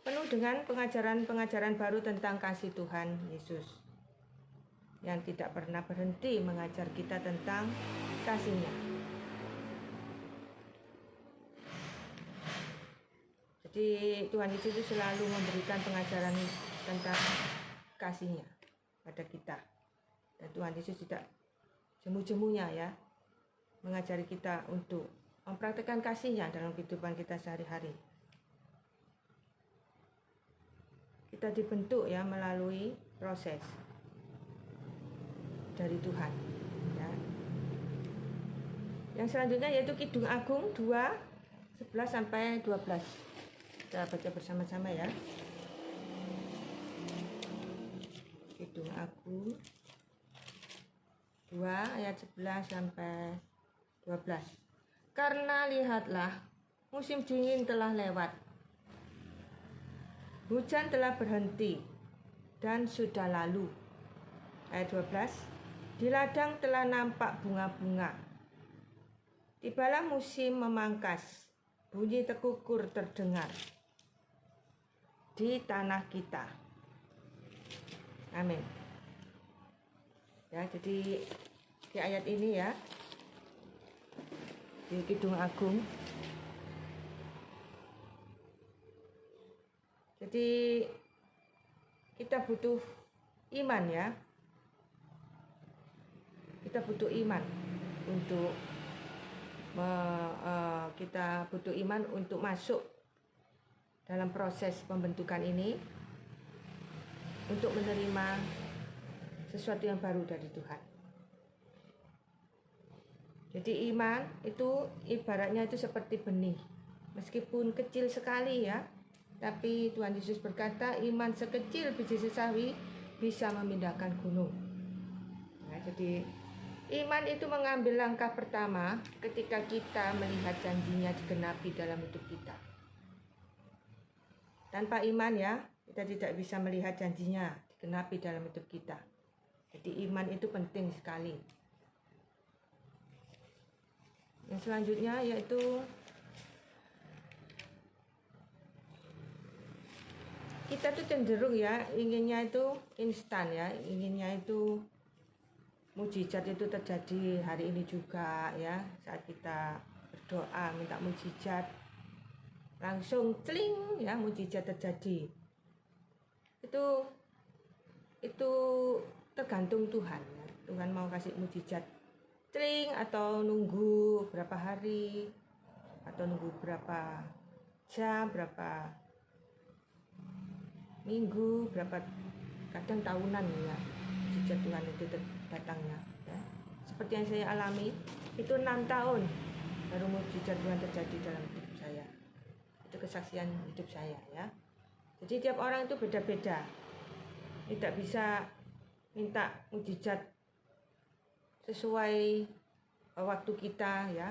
penuh dengan pengajaran-pengajaran baru tentang kasih Tuhan Yesus yang tidak pernah berhenti mengajar kita tentang kasih-Nya. Jadi Tuhan Yesus itu selalu memberikan pengajaran tentang kasih-Nya pada kita. Dan Tuhan Yesus tidak jemu-jemunya ya mengajari kita untuk mempraktikkan kasih-Nya dalam kehidupan kita sehari-hari. Kita dibentuk ya melalui proses dari Tuhan ya. Yang selanjutnya yaitu Kidung Agung 2:11 sampai 12. Kita baca bersama-sama ya. Kidung Agung 2 ayat 11 sampai 12. Karena lihatlah, musim dingin telah lewat. Hujan telah berhenti dan sudah lalu. Ayat 12. Di ladang telah nampak bunga-bunga. Tibalah musim memangkas. Bunyi tekukur terdengar di tanah kita. Amin. Ya, jadi di ayat ini ya, di Kidung Agung. Jadi kita butuh iman ya. Kita butuh iman untuk kita butuh iman untuk masuk dalam proses pembentukan ini, untuk menerima sesuatu yang baru dari Tuhan. Jadi iman itu ibaratnya itu seperti benih, meskipun kecil sekali ya, tapi Tuhan Yesus berkata iman sekecil biji sesawi bisa memindahkan gunung. Nah, jadi iman itu mengambil langkah pertama ketika kita melihat janjinya digenapi dalam hidup kita. Tanpa iman ya, kita tidak bisa melihat janjinya digenapi dalam hidup kita. Jadi iman itu penting sekali. Yang selanjutnya yaitu kita tuh cenderung ya, inginnya itu instan ya, inginnya itu mujizat itu terjadi hari ini juga ya. Saat kita berdoa minta mujizat, langsung celing ya, mujizat terjadi. Itu tergantung Tuhan ya. Tuhan mau kasih mujizat tling atau nunggu berapa hari atau nunggu berapa jam, berapa minggu, berapa kadang tahunan ya mujizat Tuhan itu datangnya ya. Seperti yang saya alami itu 6 tahun baru mujizat Tuhan terjadi dalam hidup saya. Itu kesaksian hidup saya ya. Jadi tiap orang itu beda-beda. Tidak bisa minta mujizat sesuai waktu kita ya.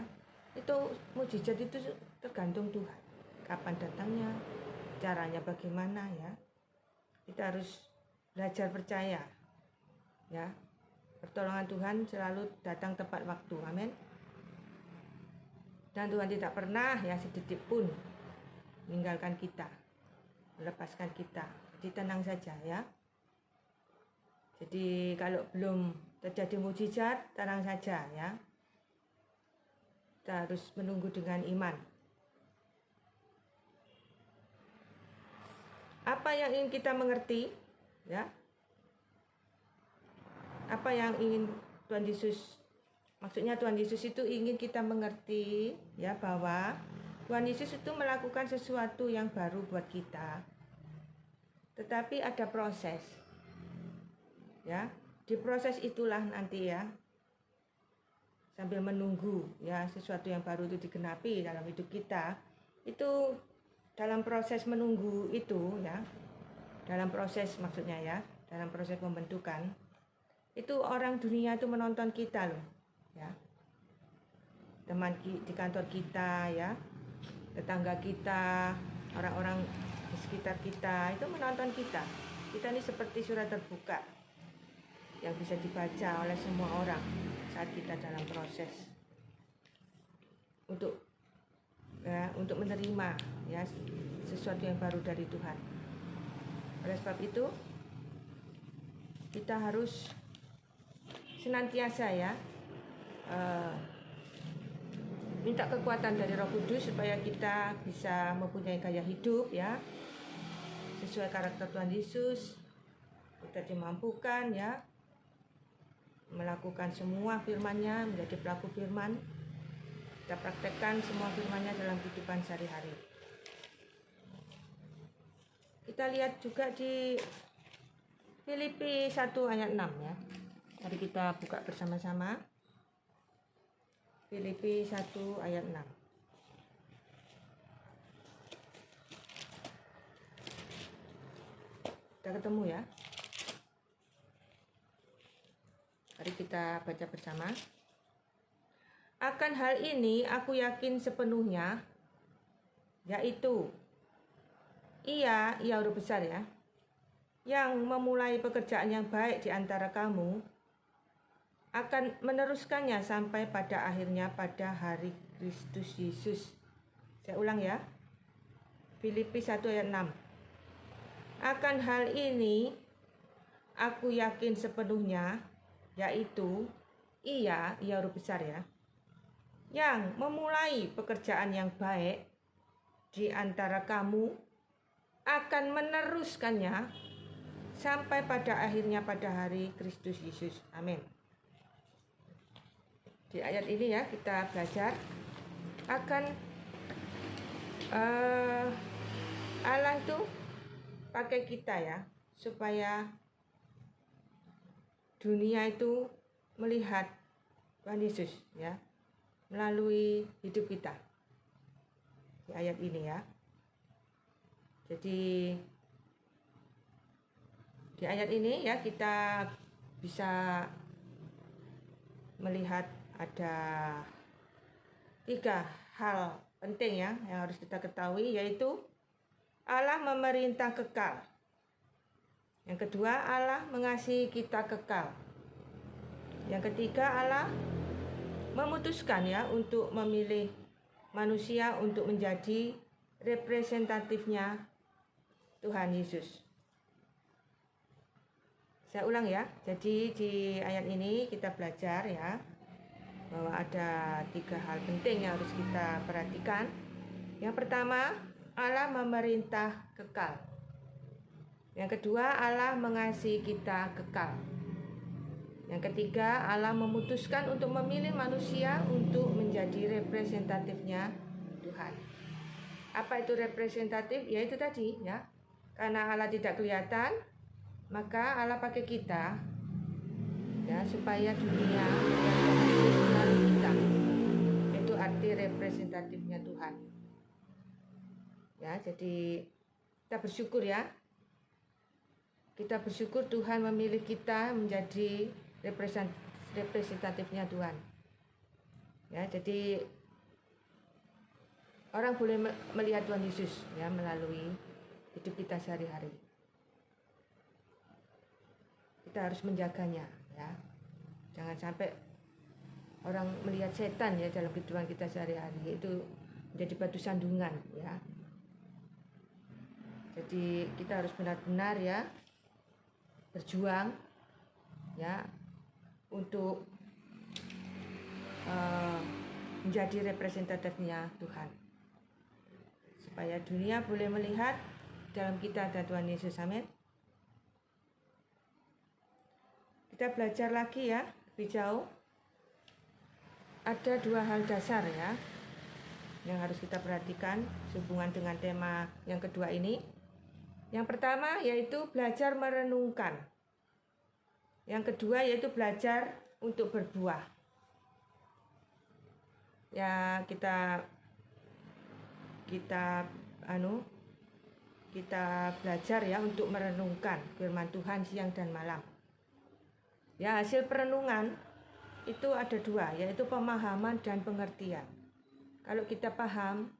Itu mujizat itu tergantung Tuhan. Kapan datangnya, caranya bagaimana ya. Kita harus belajar percaya ya. Pertolongan Tuhan selalu datang tepat waktu. Amin. Dan Tuhan tidak pernah ya sedikit pun meninggalkan kita, melepaskan kita. Jadi tenang saja ya. Jadi kalau belum terjadi mujizat, tenang saja ya. Kita harus menunggu dengan iman. Apa yang ingin kita mengerti ya? Apa yang ingin Tuhan Yesus, maksudnya Tuhan Yesus itu ingin kita mengerti ya, bahwa Tuhan Yesus itu melakukan sesuatu yang baru buat kita. Tetapi ada proses. Ya, di proses itulah nanti ya, sambil menunggu ya sesuatu yang baru itu digenapi dalam hidup kita, itu dalam proses menunggu itu ya, dalam proses maksudnya ya, dalam proses pembentukan itu orang dunia itu menonton kita loh ya, teman di kantor kita ya, tetangga kita, orang-orang di sekitar kita itu menonton kita. Kita ini seperti surat terbuka yang bisa dibaca oleh semua orang saat kita dalam proses untuk menerima ya sesuatu yang baru dari Tuhan. Oleh sebab itu kita harus senantiasa ya minta kekuatan dari Roh Kudus supaya kita bisa mempunyai gaya hidup ya sesuai karakter Tuhan Yesus. Kita dimampukan ya melakukan semua firman-Nya, menjadi pelaku firman. Kita praktekkan semua firman-Nya dalam kehidupan sehari-hari. Kita lihat juga di Filipi 1 ayat 6 ya. Mari kita buka bersama-sama. Filipi 1 ayat 6. Kita ketemu ya. Mari kita baca bersama. Akan hal ini aku yakin sepenuhnya, yaitu Ia huruf besar ya, yang memulai pekerjaan yang baik di antara kamu, akan meneruskannya sampai pada akhirnya pada hari Kristus Yesus. Saya ulang ya. Filipi 1 ayat 6. Akan hal ini aku yakin sepenuhnya, yaitu Ia huruf besar ya, yang memulai pekerjaan yang baik di antara kamu, akan meneruskannya sampai pada akhirnya pada hari Kristus Yesus. Amin. Di ayat ini ya kita belajar akan Allah itu pakai kita ya supaya dunia itu melihat Tuhan Yesus ya melalui hidup kita. Di ayat ini ya. Jadi di ayat ini ya kita bisa melihat ada 3 hal penting ya yang harus kita ketahui, yaitu Allah memerintah kekal. Yang kedua, Allah mengasihi kita kekal. Yang ketiga, Allah memutuskan ya untuk memilih manusia untuk menjadi representatifnya Tuhan Yesus. Saya ulang ya. Jadi di ayat ini kita belajar ya bahwa ada 3 hal penting yang harus kita perhatikan. Yang pertama, Allah memerintah kekal. Yang kedua, Allah mengasihi kita kekal. Yang ketiga, Allah memutuskan untuk memilih manusia untuk menjadi representatifnya Tuhan. Apa itu representatif? Ya itu tadi ya. Karena Allah tidak kelihatan, maka Allah pakai kita ya supaya dunia melalui kita. Itu arti representatifnya Tuhan. Ya, jadi kita bersyukur ya. Kita bersyukur Tuhan memilih kita menjadi representatifnya Tuhan. Ya, jadi orang boleh melihat Tuhan Yesus ya melalui hidup kita sehari-hari. Kita harus menjaganya ya. Jangan sampai orang melihat setan ya dalam kehidupan kita sehari-hari, itu menjadi batu sandungan ya. Jadi kita harus benar-benar ya berjuang ya untuk menjadi representatifnya Tuhan, supaya dunia boleh melihat dalam kita ada Tuhan Yesus. Amin. Kita belajar lagi ya lebih jauh. Ada dua hal dasar ya yang harus kita perhatikan sehubungan dengan tema yang kedua ini. Yang pertama yaitu belajar merenungkan. Yang kedua yaitu belajar untuk berbuah. Ya kita belajar ya untuk merenungkan firman Tuhan siang dan malam. Ya, hasil perenungan itu ada dua, yaitu pemahaman dan pengertian. Kalau kita paham,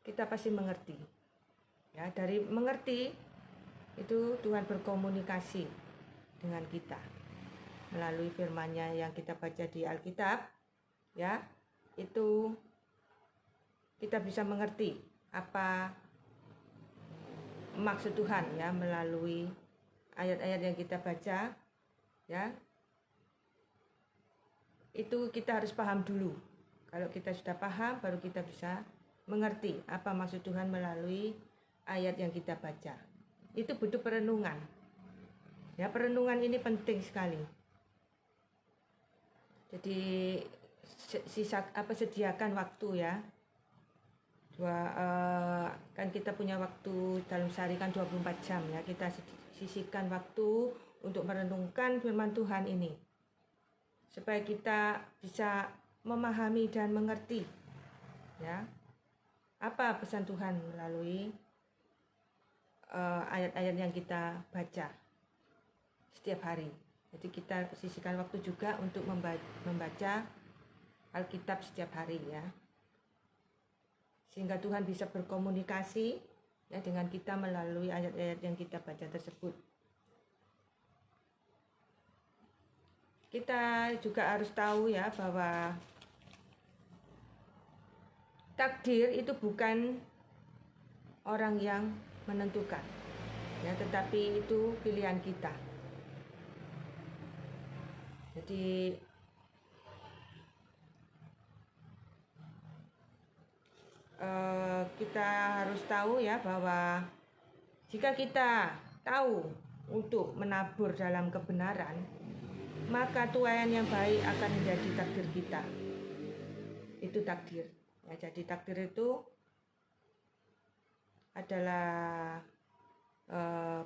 kita pasti mengerti. Ya, dari mengerti itu Tuhan berkomunikasi dengan kita melalui firman-Nya yang kita baca di Alkitab. Ya, itu kita bisa mengerti apa maksud Tuhan ya melalui ayat-ayat yang kita baca. Ya, itu kita harus paham dulu. Kalau kita sudah paham, baru kita bisa mengerti apa maksud Tuhan melalui ayat yang kita baca. Itu butuh perenungan. Ya, perenungan ini penting sekali. Jadi sediakan waktu ya. Kan kita punya waktu dalam sehari kan 24 jam ya. Kita sisihkan waktu untuk merenungkan firman Tuhan ini, supaya kita bisa memahami dan mengerti ya apa pesan Tuhan melalui ayat-ayat yang kita baca setiap hari. Jadi kita sisihkan waktu juga untuk membaca Alkitab setiap hari ya, sehingga Tuhan bisa berkomunikasi ya dengan kita melalui ayat-ayat yang kita baca tersebut. Kita juga harus tahu ya bahwa takdir itu bukan orang yang menentukan ya, tetapi itu pilihan kita. Jadi kita harus tahu ya bahwa jika kita tahu untuk menabur dalam kebenaran, maka tuaian yang baik akan menjadi takdir kita. Itu takdir. Ya, jadi takdir itu adalah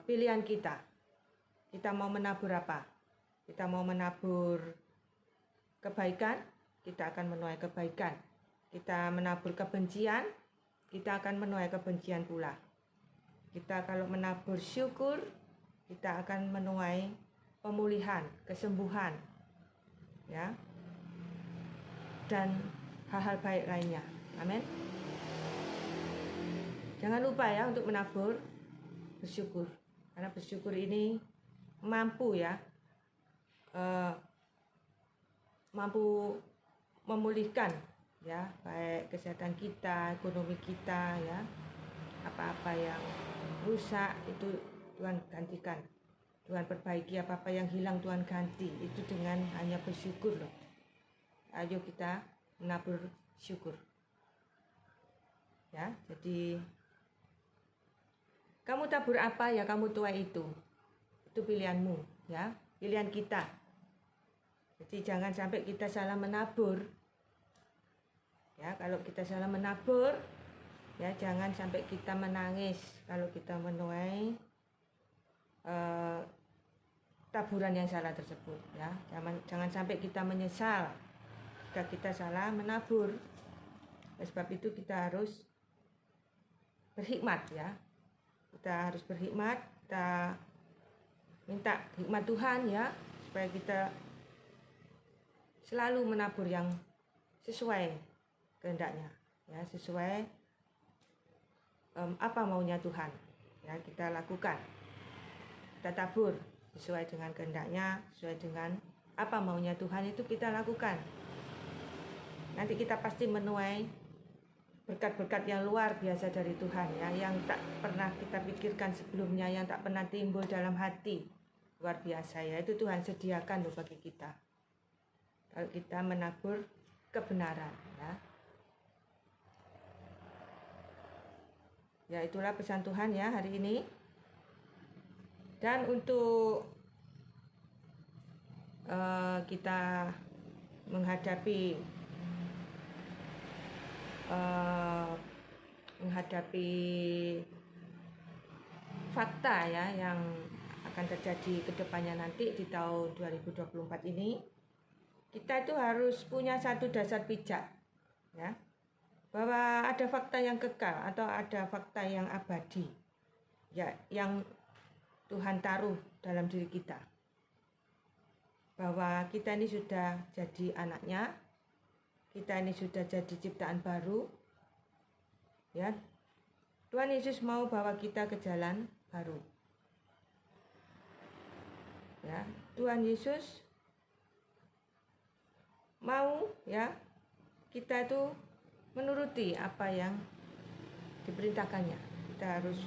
pilihan kita. Kita mau menabur apa? Kita mau menabur kebaikan, kita akan menuai kebaikan. Kita menabur kebencian, kita akan menuai kebencian pula. Kita kalau menabur syukur, kita akan menuai pemulihan, kesembuhan, ya, dan hal-hal baik lainnya. Amin. Jangan lupa ya untuk menabur, bersyukur, karena bersyukur ini mampu ya, mampu memulihkan ya, baik kesehatan kita, ekonomi kita ya, apa-apa yang rusak itu Tuhan gantikan. Tuhan perbaiki apa-apa yang hilang, Tuhan ganti. Itu dengan hanya bersyukur loh. Ayo kita menabur syukur. Ya, jadi kamu tabur apa ya kamu tuai itu. Itu pilihanmu ya, pilihan kita. Jadi jangan sampai kita salah menabur. Ya, kalau kita salah menabur, ya jangan sampai kita menangis kalau kita menuai taburan yang salah tersebut. Ya, jangan sampai kita menyesal jika kita salah menabur. Oleh sebab itu kita harus berhikmat, ya. Kita harus berhikmat, kita minta hikmat Tuhan, ya, supaya kita selalu menabur yang sesuai kehendaknya, ya, sesuai apa maunya Tuhan, ya, kita lakukan, kita tabur sesuai dengan kehendaknya, sesuai dengan apa maunya Tuhan, itu kita lakukan. Nanti kita pasti menuai berkat-berkat yang luar biasa dari Tuhan, ya, yang tak pernah kita pikirkan sebelumnya, yang tak pernah timbul dalam hati. Luar biasa, ya, itu Tuhan sediakan loh bagi kita kalau kita menabur kebenaran, ya. Ya, itulah pesan Tuhan, ya, hari ini. Dan untuk kita menghadapi fakta, ya, yang akan terjadi ke depannya nanti di tahun 2024 ini, kita itu harus punya satu dasar pijak, ya, bahwa ada fakta yang kekal atau ada fakta yang abadi, ya, yang Tuhan taruh dalam diri kita, bahwa kita ini sudah jadi anaknya, kita ini sudah jadi ciptaan baru, ya. Tuhan Yesus mau bawa kita ke jalan baru, ya. Tuhan Yesus mau, ya, kita itu menuruti apa yang diperintahkannya. Kita harus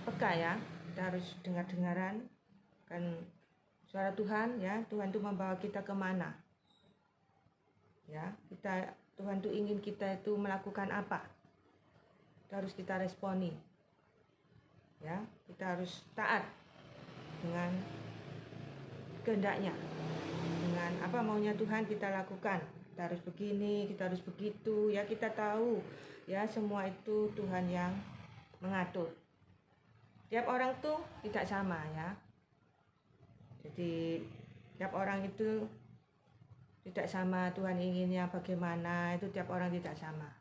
peka, ya, kita harus dengar-dengaran kan suara Tuhan, ya. Tuhan itu membawa kita kemana, ya. Tuhan itu ingin kita itu melakukan apa, itu harus kita responi, ya. Kita harus taat dengan kehendaknya, dengan apa maunya Tuhan kita lakukan. Kita harus begini, kita harus begitu, ya. Kita tahu, ya, semua itu Tuhan yang mengatur. Tiap orang tuh tidak sama, ya. Jadi tiap orang itu tidak sama, Tuhan inginnya bagaimana, itu tiap orang tidak sama.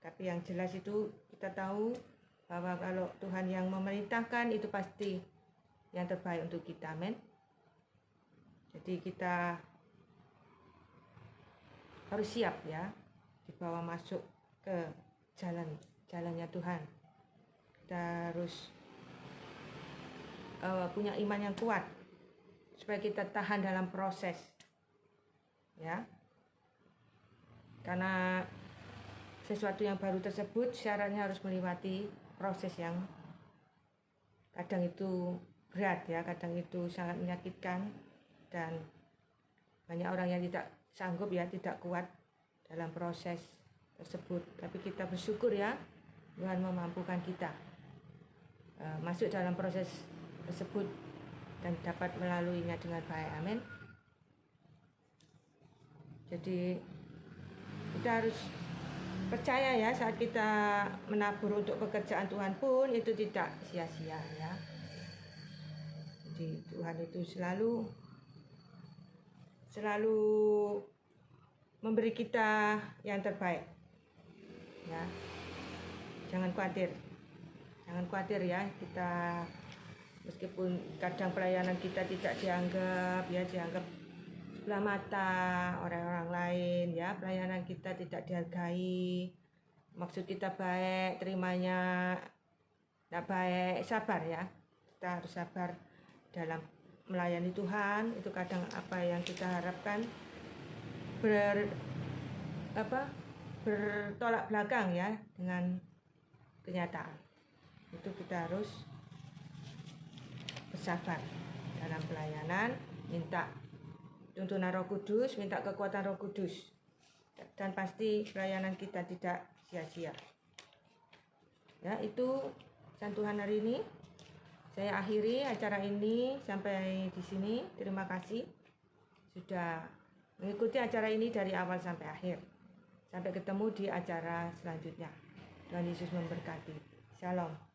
Tapi yang jelas itu kita tahu bahwa kalau Tuhan yang memerintahkan itu pasti yang terbaik untuk kita, amin. Jadi kita harus siap, ya, dibawa masuk ke jalannya Tuhan. Kita harus punya iman yang kuat supaya kita tahan dalam proses, ya. Karena sesuatu yang baru tersebut syaratnya harus melewati proses yang kadang itu berat, ya, kadang itu sangat menyakitkan, dan banyak orang yang tidak sanggup, ya, tidak kuat dalam proses tersebut. Tapi kita bersyukur, ya, Tuhan memampukan kita masuk dalam proses tersebut dan dapat melaluinya dengan baik, amin. Jadi kita harus percaya, ya, saat kita menabur untuk pekerjaan Tuhan pun itu tidak sia-sia, ya. Jadi Tuhan itu selalu memberi kita yang terbaik, ya. Jangan khawatir, ya. Kita meskipun kadang pelayanan kita tidak dianggap, ya, dianggap sebelah mata orang-orang lain, ya, pelayanan kita tidak dihargai, maksud kita baik, terimanya tidak baik, sabar, ya. Kita harus sabar dalam melayani Tuhan. Itu kadang apa yang kita harapkan bertolak belakang, ya, dengan kenyataan. Itu kita harus bersabar dalam pelayanan, minta tuntunan Roh Kudus, minta kekuatan Roh Kudus, dan pasti pelayanan kita tidak sia-sia, ya. Itu pesan Tuhan hari ini. Saya akhiri acara ini sampai di sini. Terima kasih. sudah mengikuti acara ini dari awal sampai akhir. Sampai ketemu di acara selanjutnya. Tuhan Yesus memberkati. Shalom.